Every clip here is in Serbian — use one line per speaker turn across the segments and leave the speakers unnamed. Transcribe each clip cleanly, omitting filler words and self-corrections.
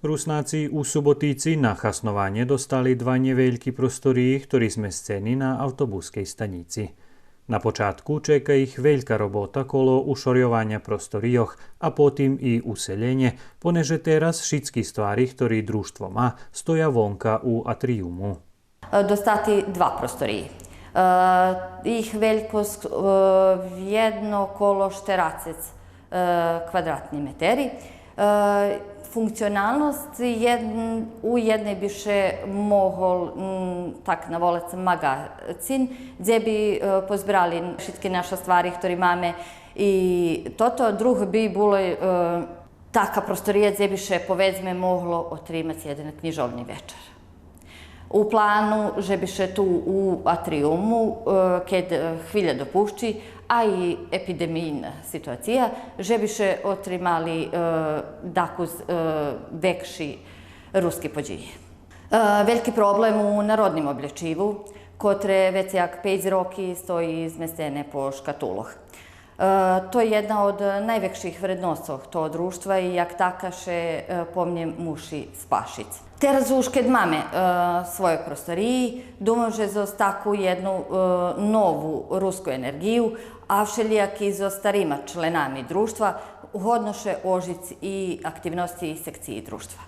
Rusnáci u Subotici na chasnovanie dostali dva neveľkí prostoriji, ktorí zmestení na autobuskej stanici. Na počátku čeka ich veľká robota kolo ušorjovania prostorijoh, a potom i useljenje, poneže teraz všetky stvari, ktorý društvo má, stoja vonka u atriumu.
Dostati dva prostoriji. Ich veljkost jedno kolo 40 kvadratni meteri. Funkcionalnost u jednej bi še mohol tak navolec magazin, gdje bi pozbrali všetky naše stvari, ktoré máme. I toto drugo bi bilo taka prostorija gdje bi še povedzme moglo otrimati jedan knjižovni večer. U planu, že bi še tu u atriumu, kad hvilja dopušči, a i epidemijna situacija, že bi še otrimali dakuz vekši ruski podžije. Veliki problem u narodnim oblečivu, kotre već jak 5 roki stoji izmestene po škatuloh. To je jedna od najvekših vrednostov toho društva i jak taka še pomnje muši spašic. Teraz už kad máme svoje prostoriji, думаю, že za takvu jednu novu rusku energiju, a všelijaki za starima členami društva, hodnoše ožic i aktivnosti sekciji društva.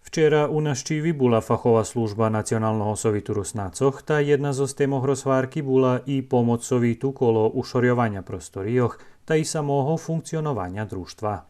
Včera u naštívi bola fachová služba Nacionálneho sovitu Rusnácoch, tá jedna zo stémoch rozvárky bola i pomoc sovitu kolo ušorjovania prostorijoh, tá i samého funkcionovania društva.